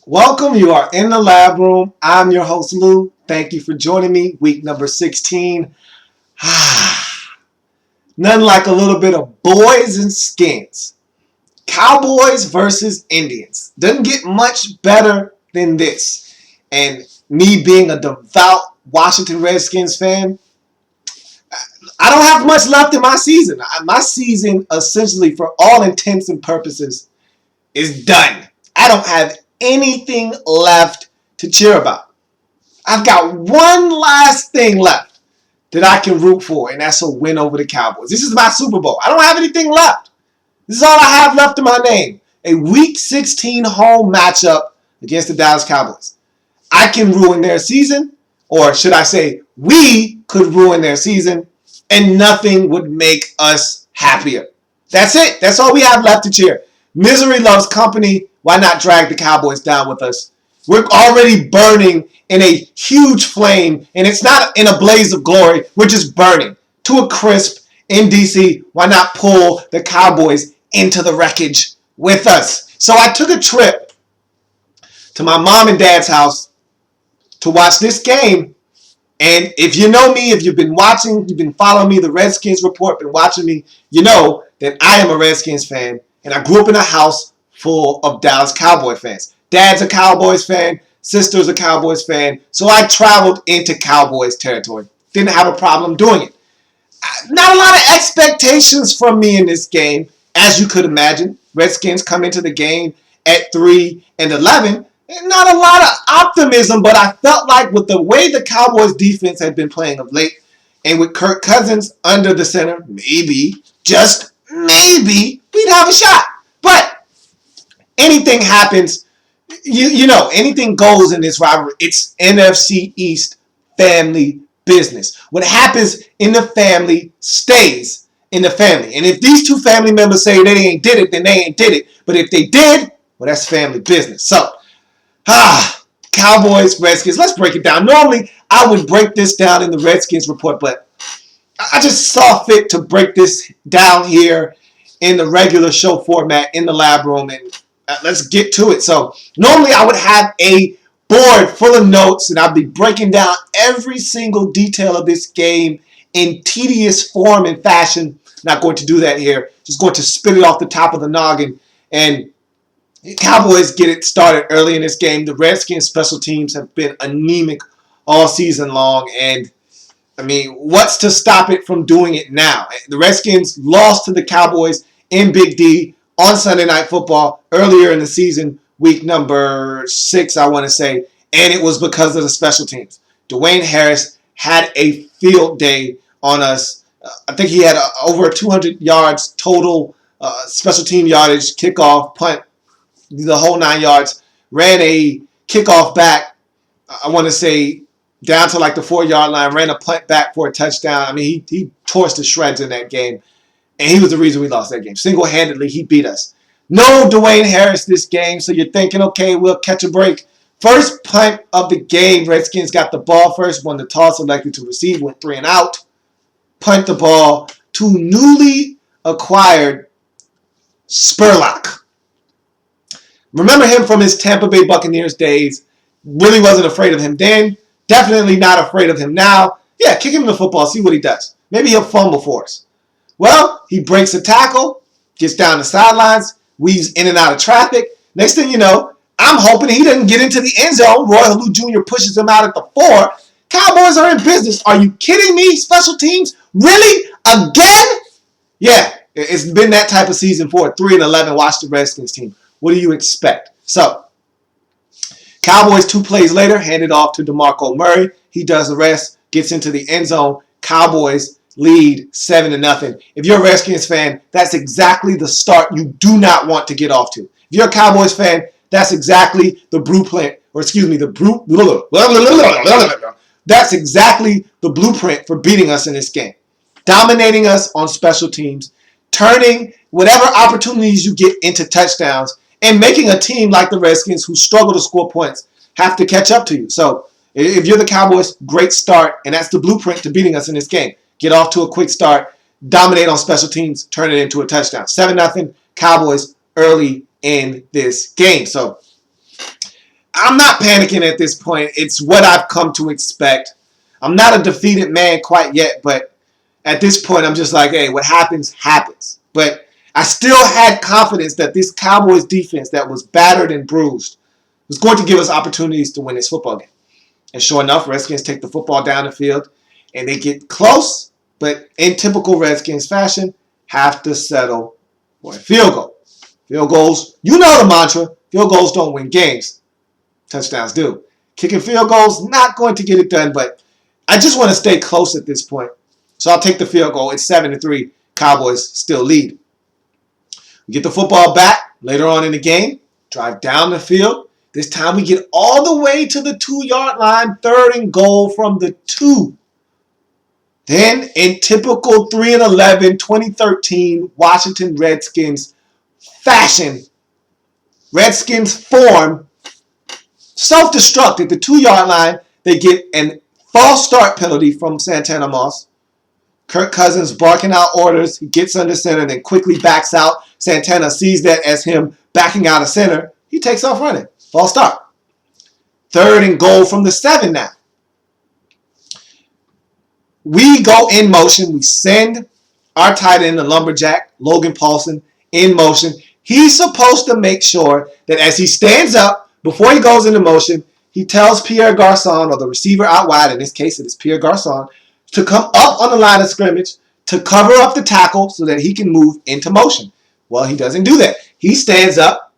Welcome. You are in the lab room. I'm your host, Lou. Thank you for joining me. Week number 16. Nothing like a little bit of boys and skins. Cowboys versus Indians. Doesn't get much better than this. And me being a devout Washington Redskins fan, I don't have much left in my season. My season, essentially, for all intents and purposes, is done. I don't have anything left to cheer about. I've got one last thing left that I can root for, and that's a win over the Cowboys. This is my Super Bowl. I don't have anything left. This is all I have left in my name. A Week 16 home matchup against the Dallas Cowboys. I can ruin their season, or should I say, we could ruin their season, and nothing would make us happier. That's it. That's all we have left to cheer. Misery loves company. Why not drag the Cowboys down with us? We're already burning in a huge flame, and it's not in a blaze of glory. We're just burning to a crisp in DC. Why not pull the Cowboys into the wreckage with us? So I took a trip to my mom and dad's house to watch this game. And if you know me, if you've been watching, you've been following me, the Redskins report, been watching me, you know that I am a Redskins fan. And I grew up in a house full of Dallas Cowboy fans. Dad's a Cowboys fan. Sister's a Cowboys fan. So I traveled into Cowboys territory. Didn't have a problem doing it. Not a lot of expectations from me in this game, as you could imagine. Redskins come into the game at 3-11. Not a lot of optimism, but I felt like with the way the Cowboys defense had been playing of late, and with Kirk Cousins under the center, maybe, just maybe, we'd have a shot. But anything happens. You know, anything goes in this rivalry. It's NFC East family business. What happens in the family stays in the family. And if these two family members say they ain't did it, then they ain't did it. But if they did, well, that's family business. So, Cowboys, Redskins, let's break it down. Normally, I would break this down in the Redskins report, but I just saw fit to break this down here in the regular show format in the lab room, and let's get to it. So normally I would have a board full of notes, and I'd be breaking down every single detail of this game in tedious form and fashion. Not going to do that here. Just going to spit it off the top of the noggin. And Cowboys get it started early in this game. The Redskins special teams have been anemic all season long, and I mean, what's to stop it from doing it now? The Redskins lost to the Cowboys in Big D on Sunday Night Football earlier in the season, week number 6, I want to say, and it was because of the special teams. Dwayne Harris had a field day on us. I think he had over 200 yards total, special team yardage, kickoff, punt, the whole 9 yards. Ran a kickoff back, I want to say, down to like the 4-yard line, ran a punt back for a touchdown. I mean, he tore us to shreds in that game, and he was the reason we lost that game. Single-handedly, he beat us. No Dwayne Harris this game, so you're thinking, okay, we'll catch a break. First punt of the game, Redskins got the ball first, won the toss, elected to receive, went 3 and out. Punt the ball to newly acquired Spurlock. Remember him from his Tampa Bay Buccaneers days. Really wasn't afraid of him then. Definitely not afraid of him now. Yeah, kick him in the football, see what he does. Maybe he'll fumble for us. Well, he breaks a tackle, gets down the sidelines, weaves in and out of traffic. Next thing you know, I'm hoping he doesn't get into the end zone. Roy Halou Jr. pushes him out at the 4. Cowboys are in business. Are you kidding me? Special teams? Really? Again? Yeah, it's been that type of season for a 3-11 Washington Redskins team. What do you expect? So, Cowboys 2 plays later, handed off to DeMarco Murray. He does the rest, gets into the end zone. Cowboys lead 7-0. If you're a Redskins fan, that's exactly the start you do not want to get off to. If you're a Cowboys fan, that's exactly the blueprint, that's exactly the blueprint for beating us in this game. Dominating us on special teams, turning whatever opportunities you get into touchdowns, and making a team like the Redskins who struggle to score points have to catch up to you. So if you're the Cowboys, great start, and that's the blueprint to beating us in this game. Get off to a quick start, dominate on special teams, turn it into a touchdown. 7-0 Cowboys early in this game. So I'm not panicking at this point. It's what I've come to expect. I'm not a defeated man quite yet, but at this point, I'm just like, hey, what happens, happens. But I still had confidence that this Cowboys defense that was battered and bruised was going to give us opportunities to win this football game. And sure enough, Redskins take the football down the field, and they get close, but in typical Redskins fashion, have to settle for a field goal. Field goals, you know the mantra, field goals don't win games. Touchdowns do. Kicking field goals, not going to get it done, but I just want to stay close at this point. So I'll take the field goal. It's 7-3. Cowboys still lead. We get the football back later on in the game. Drive down the field. This time we get all the way to the 2-yard line. 3rd and goal from the 2. Then in typical 3-11 2013 Washington Redskins fashion, Redskins form self-destruct at the 2-yard line. They get a false start penalty from Santana Moss. Kirk Cousins barking out orders. He gets under center, then quickly backs out. Santana sees that as him backing out of center. He takes off running. False start. 3rd and goal from the 7 now. We go in motion. We send our tight end, the lumberjack, Logan Paulson, in motion. He's supposed to make sure that as he stands up, before he goes into motion, he tells Pierre Garçon, or the receiver out wide, in this case it is Pierre Garçon, to come up on the line of scrimmage to cover up the tackle so that he can move into motion. Well, he doesn't do that. He stands up.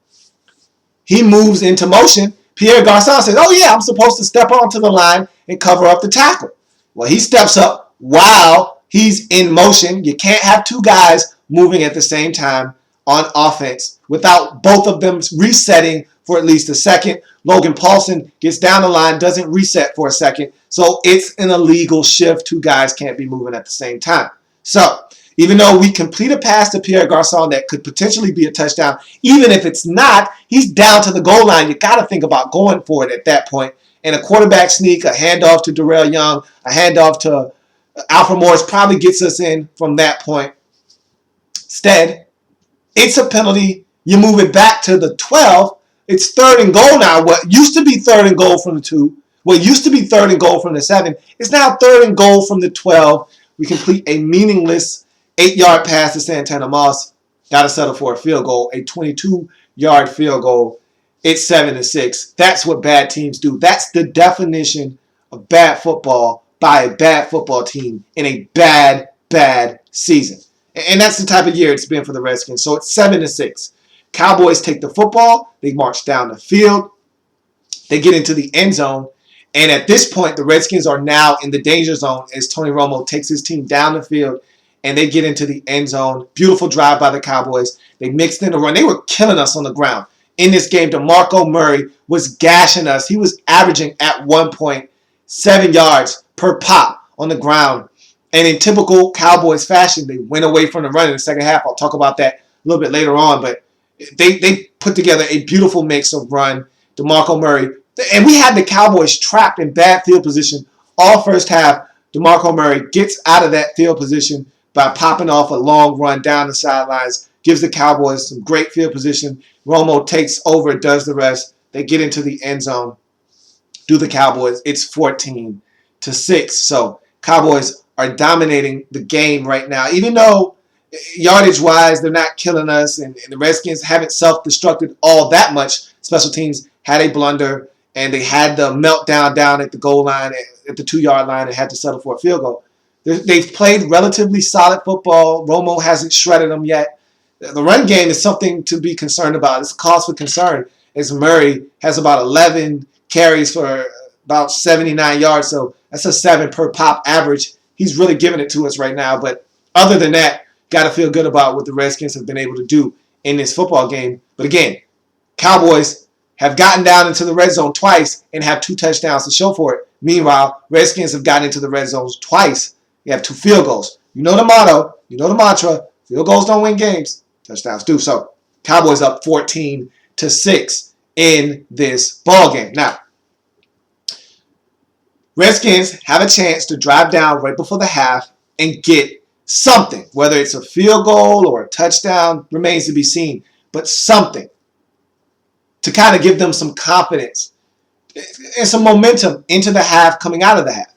He moves into motion. Pierre Garçon says, oh yeah, I'm supposed to step onto the line and cover up the tackle. Well, he steps up while he's in motion. You can't have 2 guys moving at the same time on offense without both of them resetting for at least a second. Logan Paulson gets down the line, doesn't reset for a second. So it's an illegal shift. 2 guys can't be moving at the same time. So even though we complete a pass to Pierre Garçon that could potentially be a touchdown, even if it's not, he's down to the goal line. You got to think about going for it at that point. And a quarterback sneak, a handoff to Darrell Young, a handoff to Alfred Morris probably gets us in from that point. Instead, it's a penalty. You move it back to the 12. It's 3rd and goal now. What used to be 3rd and goal from the 2, what used to be 3rd and goal from the 7, is now 3rd and goal from the 12. We complete a meaningless 8-yard pass to Santana Moss. Got to settle for a field goal, a 22-yard field goal. It's 7-6. That's what bad teams do. That's the definition of bad football by a bad football team in a bad, bad season. And that's the type of year it's been for the Redskins. So it's 7-6. Cowboys take the football. They march down the field. They get into the end zone. And at this point, the Redskins are now in the danger zone as Tony Romo takes his team down the field and they get into the end zone. Beautiful drive by the Cowboys. They mixed in a run. They were killing us on the ground. In this game, DeMarco Murray was gashing us. He was averaging at one point 7 yards per pop on the ground. And in typical Cowboys fashion, they went away from the run in the second half. I'll talk about that a little bit later on. But they put together a beautiful mix of run. DeMarco Murray. And we had the Cowboys trapped in bad field position all first half. DeMarco Murray gets out of that field position by popping off a long run down the sidelines. Gives the Cowboys some great field position. Romo takes over, does the rest. They get into the end zone. Do the Cowboys. It's 14-6. So Cowboys are dominating the game right now. Even though yardage-wise, they're not killing us, and the Redskins haven't self-destructed all that much. Special teams had a blunder, and they had the meltdown down at the goal line, at the 2-yard line, and had to settle for a field goal. They've played relatively solid football. Romo hasn't shredded them yet. The run game is something to be concerned about. It's a cause for concern, as Murray has about 11 carries for about 79 yards, so that's a 7 per pop average. He's really giving it to us right now. But other than that, got to feel good about what the Redskins have been able to do in this football game. But again, Cowboys have gotten down into the red zone twice and have 2 touchdowns to show for it. Meanwhile, Redskins have gotten into the red zone twice. They have 2 field goals. You know the motto. You know the mantra. Field goals don't win games. Touchdowns do. So Cowboys up 14-6 in this ball game. Now, Redskins have a chance to drive down right before the half and get something. Whether it's a field goal or a touchdown remains to be seen. But something to kind of give them some confidence and some momentum into the half coming out of the half.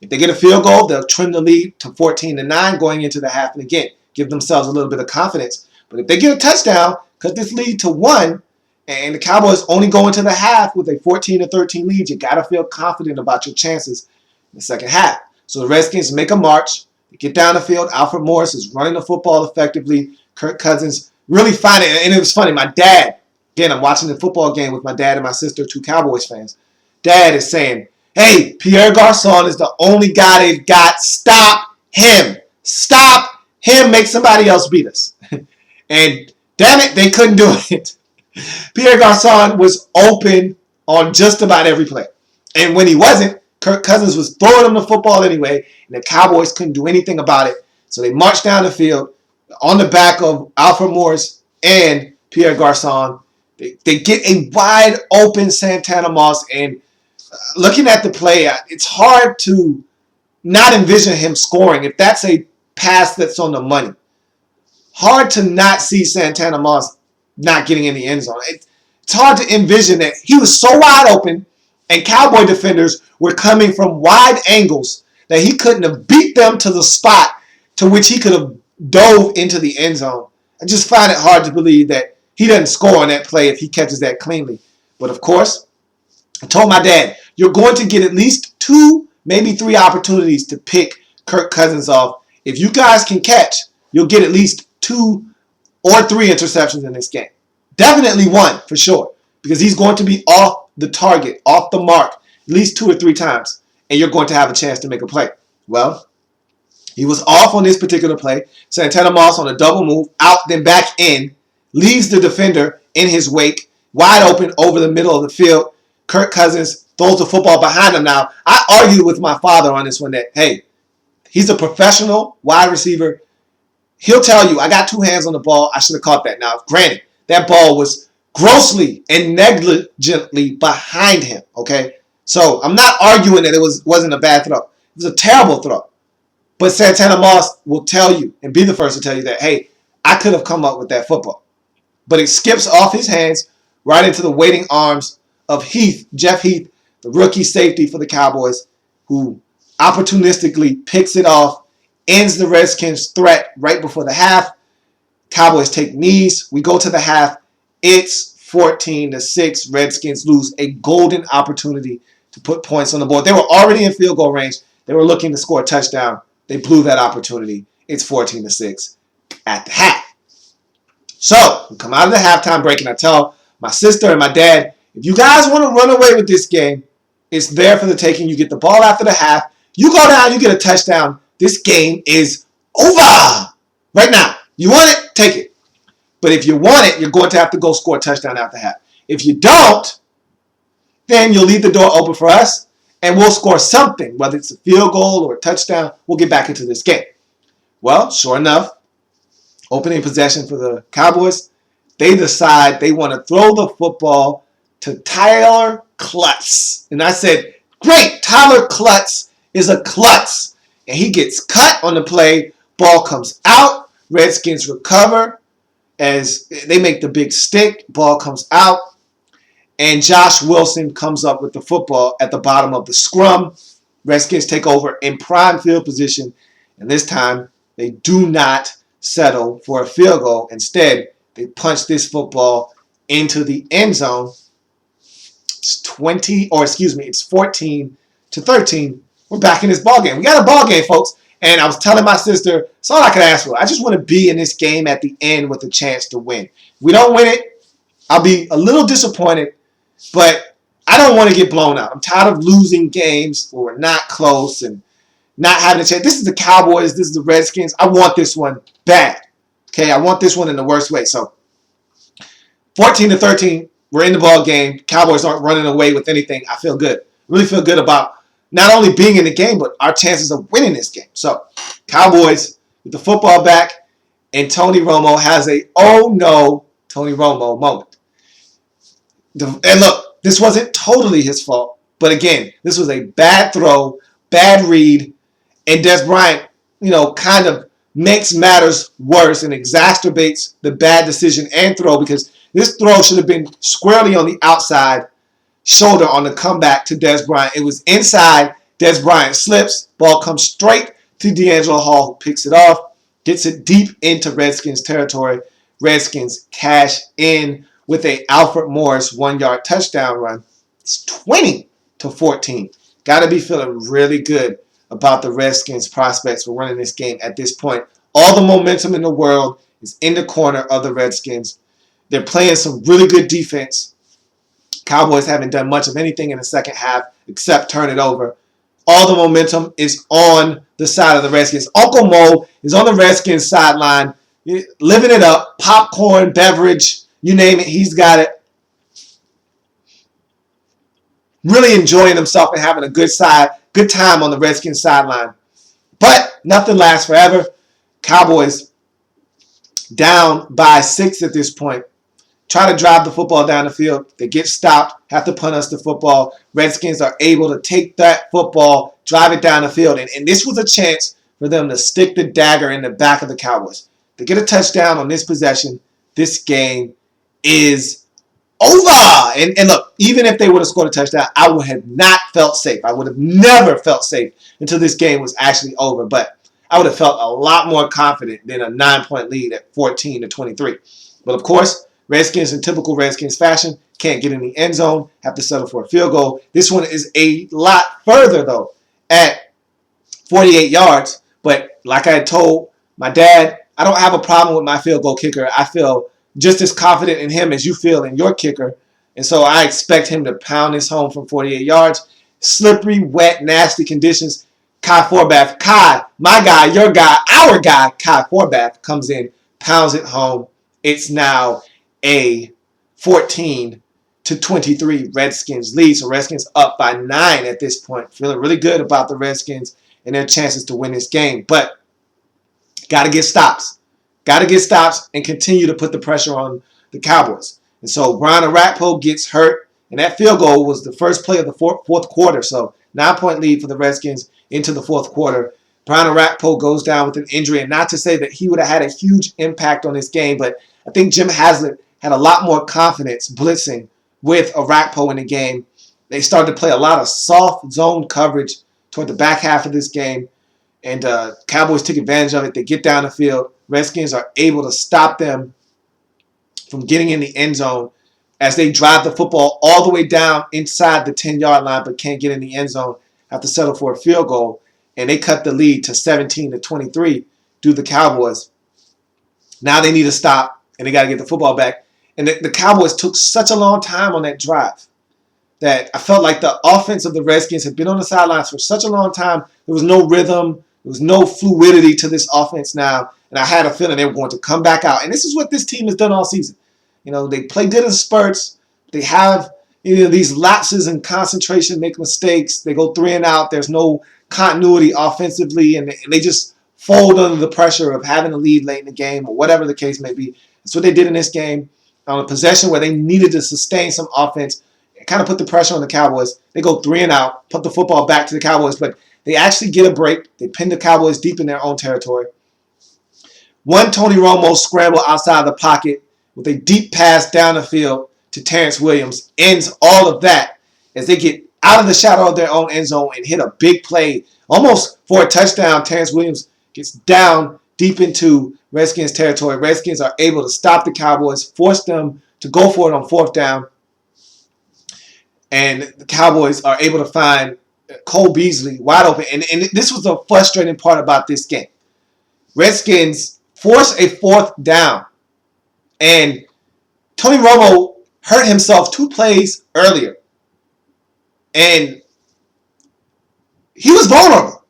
If they get a field goal, they'll trim the lead to 14-9 going into the half, and again, give themselves a little bit of confidence. But if they get a touchdown, cut this lead to 1, and the Cowboys only go into the half with a 14-13 lead, you got to feel confident about your chances in the second half. So the Redskins make a march. They get down the field. Alfred Morris is running the football effectively. Kirk Cousins really fine it. And it was funny. My dad, again, I'm watching the football game with my dad and my sister, 2 Cowboys fans. Dad is saying, hey, Pierre Garçon is the only guy they've got. Stop him. Stop him. Make somebody else beat us. And damn it, they couldn't do it. Pierre Garçon was open on just about every play. And when he wasn't, Kirk Cousins was throwing him the football anyway, and the Cowboys couldn't do anything about it. So they marched down the field on the back of Alfred Morris and Pierre Garçon. They get a wide open Santana Moss, and looking at the play, it's hard to not envision him scoring if that's a pass that's on the money. Hard to not see Santana Moss not getting in the end zone. It's hard to envision that he was so wide open and Cowboy defenders were coming from wide angles that he couldn't have beat them to the spot to which he could have dove into the end zone. I just find it hard to believe that he doesn't score on that play if he catches that cleanly. But of course, I told my dad, you're going to get at least 2, maybe 3 opportunities to pick Kirk Cousins off. If you guys can catch, you'll get at least 2 or 3 interceptions in this game. Definitely 1 for sure, because he's going to be off the target, off the mark, at least 2 or 3 times, and you're going to have a chance to make a play. Well, he was off on this particular play. Santana Moss on a double move, out then back in, leaves the defender in his wake, wide open over the middle of the field. Kirk Cousins throws the football behind him. Now, I argued with my father on this one that, hey, he's a professional wide receiver. He'll tell you, I got 2 hands on the ball. I should have caught that. Now, granted, that ball was grossly and negligently behind him, okay? So I'm not arguing that it wasn't a bad throw. It was a terrible throw. But Santana Moss will tell you and be the first to tell you that, hey, I could have come up with that football. But it skips off his hands right into the waiting arms of Jeff Heath, the rookie safety for the Cowboys, who opportunistically picks it off, ends the Redskins' threat right before the half. Cowboys take knees. We go to the half. It's 14-6. Redskins lose a golden opportunity to put points on the board. They were already in field goal range. They were looking to score a touchdown. They blew that opportunity. It's 14-6 at the half. So we come out of the halftime break, and I tell my sister and my dad, if you guys want to run away with this game, it's there for the taking. You get the ball after the half. You go down, you get a touchdown. This game is over right now. You want it? Take it. But if you want it, you're going to have to go score a touchdown after half. If you don't, then you'll leave the door open for us, and we'll score something, whether it's a field goal or a touchdown. We'll get back into this game. Well, sure enough, opening possession for the Cowboys, they decide they want to throw the football to Tyler Klutz. And I said, great, Tyler Klutz is a klutz. And he gets cut on the play. Ball comes out. Redskins recover as they make the big stick. Ball comes out. And Josh Wilson comes up with the football at the bottom of the scrum. Redskins take over in prime field position. And this time, they do not settle for a field goal. Instead, they punch this football into the end zone. It's 14-13. We're back in this ball game. We got a ball game, folks. And I was telling my sister, it's all I could ask for. I just want to be in this game at the end with a chance to win. If we don't win it, I'll be a little disappointed, but I don't want to get blown out. I'm tired of losing games where we're not close and not having a chance. This is the Cowboys. This is the Redskins. I want this one bad. Okay, I want this one in the worst way. So 14-13, we're in the ball game. Cowboys aren't running away with anything. I feel good. Really feel good about not only being in the game, but our chances of winning this game. So Cowboys with the football back, and Tony Romo has a oh no Tony Romo moment. And look, this wasn't totally his fault, but again, this was a bad throw, bad read, and Des Bryant, kind of makes matters worse and exacerbates the bad decision and throw, because this throw should have been squarely on the outside shoulder on the comeback to Des Bryant. It was inside. Des Bryant slips. Ball comes straight to D'Angelo Hall, who picks it off, gets it deep into Redskins territory. Redskins cash in with a Alfred Morris 1-yard touchdown run. It's 20-14. Got to be feeling really good about the Redskins' prospects for running this game at this point. All the momentum in the world is in the corner of the Redskins. They're playing some really good defense. Cowboys haven't done much of anything in the second half except turn it over. All the momentum is on the side of the Redskins. Uncle Mo is on the Redskins sideline, living it up. Popcorn, beverage, you name it, he's got it. Really enjoying himself and having a good time on the Redskins sideline. But nothing lasts forever. Cowboys down by 6 at this point. Try to drive the football down the field. They get stopped, have to punt us the football. Redskins are able to take that football, drive it down the field. And this was a chance for them to stick the dagger in the back of the Cowboys. They get a touchdown on this possession. This game is over. And look, even if they would have scored a touchdown, I would have not felt safe. I would have never felt safe until this game was actually over. But I would have felt a lot more confident than a 9-point lead at 14-23. But of course, Redskins, in typical Redskins fashion, can't get in the end zone, have to settle for a field goal. This one is a lot further, though, at 48 yards. But like I had told my dad, I don't have a problem with my field goal kicker. I feel just as confident in him as you feel in your kicker. And so I expect him to pound this home from 48 yards. Slippery, wet, nasty conditions. Kai Forbath, my guy, your guy, our guy, Kai Forbath comes in, pounds it home. It's now a 14-23 Redskins lead. So Redskins up by 9 at this point. Feeling really good about the Redskins and their chances to win this game. But got to get stops. Got to get stops and continue to put the pressure on the Cowboys. And so Brian Orakpo gets hurt. And that field goal was the first play of the fourth quarter. So 9-point lead for the Redskins into the fourth quarter. Brian Orakpo goes down with an injury. And not to say that he would have had a huge impact on this game, but I think Jim Haslett had a lot more confidence blitzing with Orakpo in the game. They started to play a lot of soft zone coverage toward the back half of this game. And Cowboys took advantage of it. They get down the field. Redskins are able to stop them from getting in the end zone as they drive the football all the way down inside the 10-yard line but can't get in the end zone, have to settle for a field goal. And they cut the lead to 17-23 due to the Cowboys. Now they need to stop, and they got to get the football back. And the Cowboys took such a long time on that drive that I felt like the offense of the Redskins had been on the sidelines for such a long time. There was no rhythm. There was no fluidity to this offense now. And I had a feeling they were going to come back out. And this is what this team has done all season. You know, they play good in spurts. They have these lapses in concentration, make mistakes. They go 3 and out. There's no continuity offensively. And they just fold under the pressure of having a lead late in the game or whatever the case may be. That's what they did in this game. On a possession where they needed to sustain some offense, kind of put the pressure on the Cowboys. They go 3 and out, put the football back to the Cowboys, but they actually get a break. They pin the Cowboys deep in their own territory. One Tony Romo scramble outside the pocket with a deep pass down the field to Terrence Williams ends all of that as they get out of the shadow of their own end zone and hit a big play, almost for a touchdown. Terrence Williams gets down deep into Redskins territory. Redskins are able to stop the Cowboys, force them to go for it on 4th down. And the Cowboys are able to find Cole Beasley wide open. And this was the frustrating part about this game. Redskins force a 4th down. And Tony Romo hurt himself 2 plays earlier. And he was vulnerable.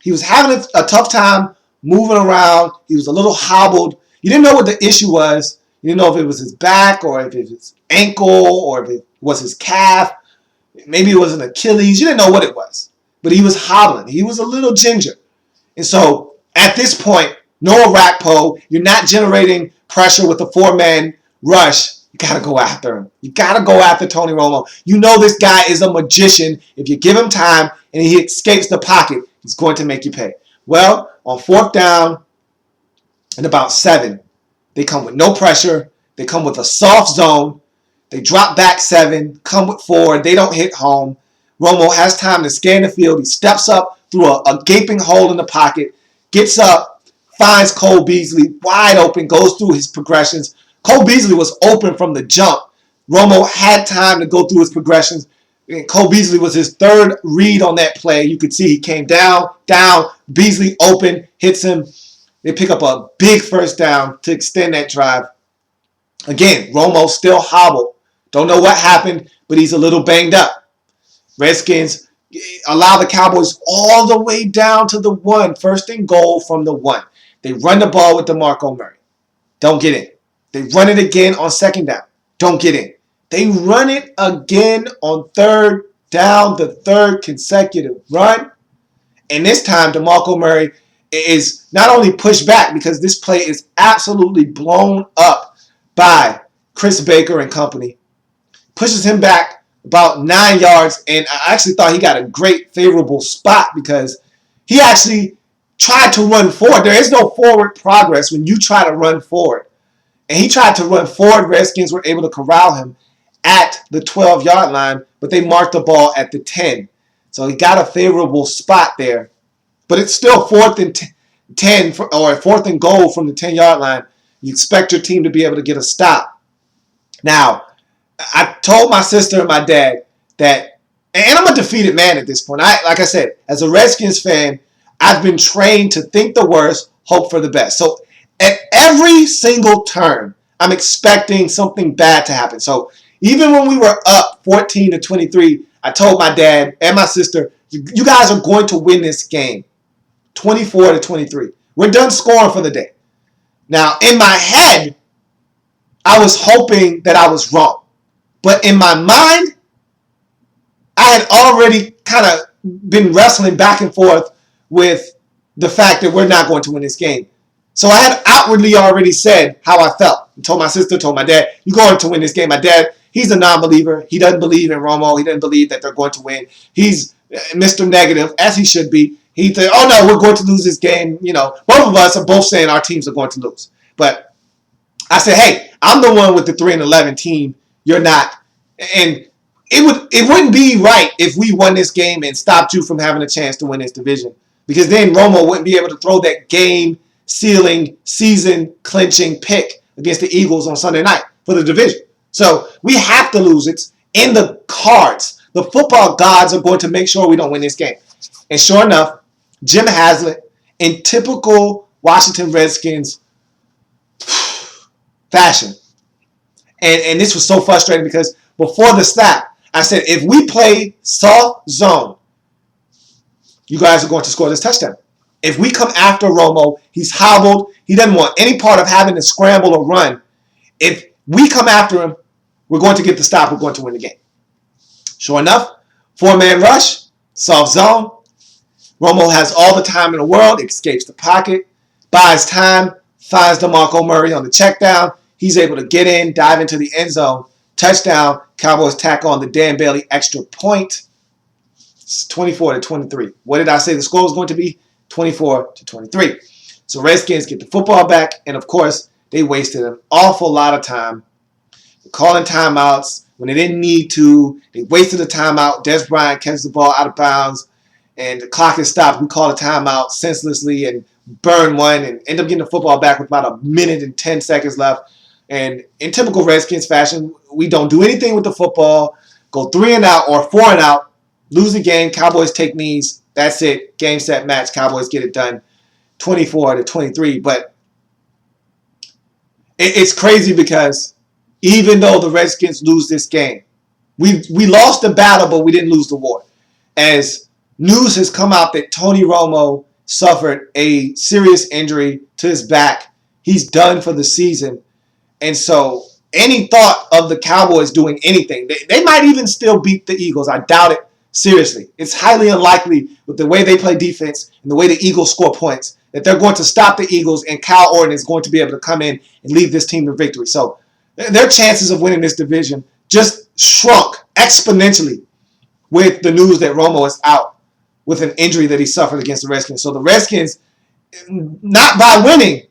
He was having a tough time moving around. He was a little hobbled. You didn't know what the issue was. You didn't know if it was his back or if it was his ankle or if it was his calf. Maybe it was an Achilles. You didn't know what it was. But he was hobbling. He was a little ginger. And so at this point, no Orakpo. You're not generating pressure with a 4-man rush. You got to go after him. You got to go after Tony Romo. You know this guy is a magician. If you give him time and he escapes the pocket, he's going to make you pay. Well, on 4th down and about 7, they come with no pressure. They come with a soft zone. They drop back 7, come with 4. They don't hit home. Romo has time to scan the field. He steps up through a gaping hole in the pocket, gets up, finds Cole Beasley wide open, goes through his progressions. Cole Beasley was open from the jump. Romo had time to go through his progressions. And Cole Beasley was his third read on that play. You could see he came down, Beasley open, hits him. They pick up a big first down to extend that drive. Again, Romo still hobbled. Don't know what happened, but he's a little banged up. Redskins allow the Cowboys all the way down to the 1. First and goal from the 1. They run the ball with DeMarco Murray. Don't get in. They run it again on second down. Don't get in. They run it again on third down, the third consecutive run. And this time, DeMarco Murray is not only pushed back because this play is absolutely blown up by Chris Baker and company. Pushes him back about 9 yards, and I actually thought he got a great favorable spot because he actually tried to run forward. There is no forward progress when you try to run forward. And he tried to run forward. Redskins were able to corral him at the 12-yard line, but they marked the ball at the 10. So he got a favorable spot there. But it's still 4th and 10 or 4th and goal from the 10-yard line. You expect your team to be able to get a stop. Now, I told my sister and my dad that, and I'm a defeated man at this point. Like I said, as a Redskins fan, I've been trained to think the worst, hope for the best. So at every single turn, I'm expecting something bad to happen. So even when we were up 14-23, I told my dad and my sister, you guys are going to win this game, 24-23. We're done scoring for the day. Now, in my head, I was hoping that I was wrong. But in my mind, I had already kind of been wrestling back and forth with the fact that we're not going to win this game. So I had outwardly already said how I felt. I told my sister, told my dad, you're going to win this game. My dad, he's a non-believer. He doesn't believe in Romo. He doesn't believe that they're going to win. He's Mr. Negative, as he should be. He said, oh no, we're going to lose this game. You know, both of us are both saying our teams are going to lose. But I said, hey, I'm the one with the 3-11 team. You're not. And it wouldn't be right if we won this game and stopped you from having a chance to win this division. Because then Romo wouldn't be able to throw that game-sealing, season-clinching pick against the Eagles on Sunday night for the division. So we have to lose. It's in the cards. The football gods are going to make sure we don't win this game. And sure enough, Jim Haslett, in typical Washington Redskins fashion, and this was so frustrating because before the snap, I said, if we play soft zone, you guys are going to score this touchdown. If we come after Romo, he's hobbled. He doesn't want any part of having to scramble or run. If we come after him, we're going to get the stop. We're going to win the game. Sure enough, 4-man rush, soft zone. Romo has all the time in the world, escapes the pocket, buys time, finds DeMarco Murray on the check down. He's able to get in, dive into the end zone. Touchdown. Cowboys tack on the Dan Bailey extra point. It's 24-23. What did I say the score was going to be? 24-23. So Redskins get the football back, and of course, they wasted an awful lot of time calling timeouts when they didn't need to. They wasted a timeout. Des Bryant catches the ball out of bounds, and the clock is stopped. We call a timeout senselessly and burn one and end up getting the football back with about 1 minute and 10 seconds left. And in typical Redskins fashion, we don't do anything with the football, go 3 and out or 4 and out, lose the game, Cowboys take knees, that's it, game, set, match, Cowboys get it done, 24-23. But it's crazy because even though the Redskins lose this game, we lost the battle, but we didn't lose the war. As news has come out that Tony Romo suffered a serious injury to his back, he's done for the season. And so any thought of the Cowboys doing anything, they might even still beat the Eagles. I doubt it. Seriously. It's highly unlikely with the way they play defense and the way the Eagles score points that they're going to stop the Eagles and Kyle Orton is going to be able to come in and lead this team to victory. So their chances of winning this division just shrunk exponentially with the news that Romo is out with an injury that he suffered against the Redskins. So the Redskins, not by winning,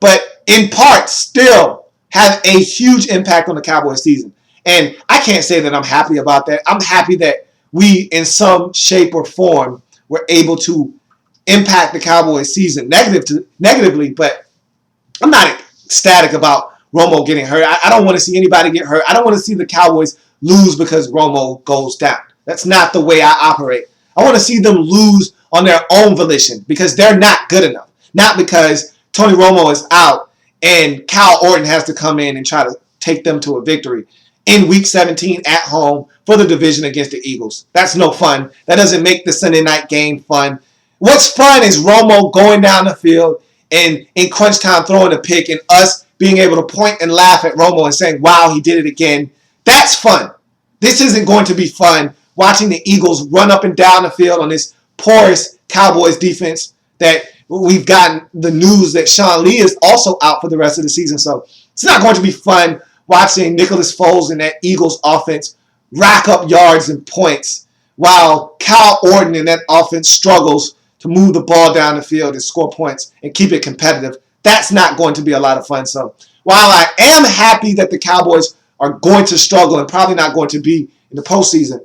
but in part still have a huge impact on the Cowboys season. And I can't say that I'm happy about that. I'm happy that we, in some shape or form, were able to impact the Cowboys season negatively, but I'm not ecstatic about Romo getting hurt. I don't want to see anybody get hurt. I don't want to see the Cowboys lose because Romo goes down. That's not the way I operate. I want to see them lose on their own volition because they're not good enough. Not because Tony Romo is out and Cal Orton has to come in and try to take them to a victory in Week 17 at home for the division against the Eagles. That's no fun. That doesn't make the Sunday night game fun. What's fun is Romo going down the field and in crunch time throwing a pick and us being able to point and laugh at Romo and saying, wow, he did it again. That's fun. This isn't going to be fun watching the Eagles run up and down the field on this porous Cowboys defense that we've gotten the news that Sean Lee is also out for the rest of the season. So it's not going to be fun watching Nicholas Foles and that Eagles offense rack up yards and points while Cal Orton and that offense struggles to move the ball down the field and score points and keep it competitive. That's not going to be a lot of fun. So while I am happy that the Cowboys are going to struggle and probably not going to be in the postseason,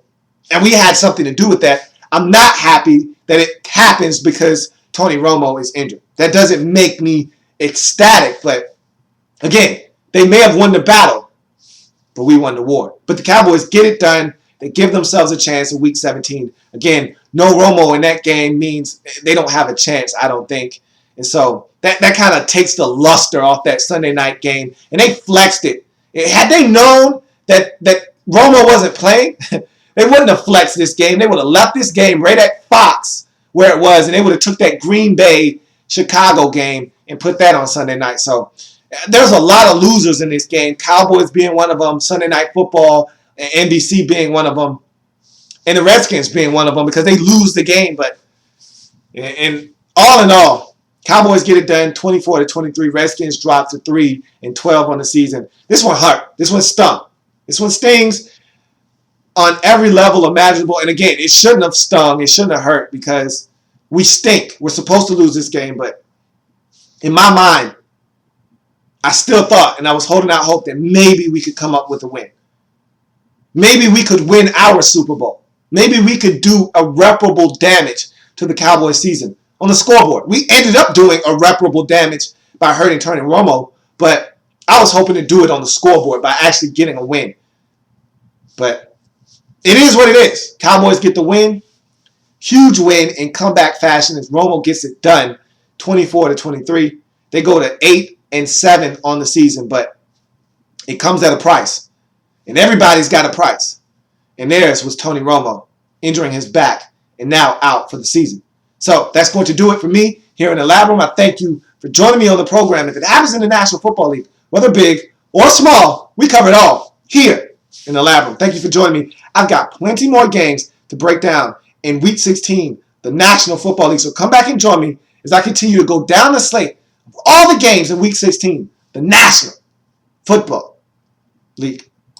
and we had something to do with that, I'm not happy that it happens because Tony Romo is injured. That doesn't make me ecstatic, but again, they may have won the battle, but we won the war. But the Cowboys get it done. They give themselves a chance in Week 17. Again, no Romo in that game means they don't have a chance, I don't think. And so that kind of takes the luster off that Sunday night game. And they flexed it. Had they known that Romo wasn't playing, they wouldn't have flexed this game. They would have left this game right at Fox where it was, and they would have took that Green Bay Chicago game and put that on Sunday night. So there's a lot of losers in this game. Cowboys being one of them, Sunday Night Football, and NBC being one of them, and the Redskins being one of them because they lose the game. But in all, Cowboys get it done 24-23. Redskins drop to 3-12 on the season. This one hurt. This one stung. This one stings on every level imaginable. And again, it shouldn't have stung. It shouldn't have hurt because we stink. We're supposed to lose this game. But in my mind, I still thought, and I was holding out hope that maybe we could come up with a win. Maybe we could win our Super Bowl. Maybe we could do irreparable damage to the Cowboys season on the scoreboard. We ended up doing irreparable damage by hurting Tony Romo, but I was hoping to do it on the scoreboard by actually getting a win. But it is what it is. Cowboys get the win. Huge win in comeback fashion as Romo gets it done 24-23. They go to 8-7 on the season, but it comes at a price. And everybody's got a price. And theirs was Tony Romo injuring his back and now out for the season. So that's going to do it for me here in the Lab Room. I thank you for joining me on the program. If it happens in the National Football League, whether big or small, we cover it all here in the Lab Room. Thank you for joining me. I've got plenty more games to break down in Week 16, the National Football League. So come back and join me as I continue to go down the slate of all the games in Week 16, the National Football League.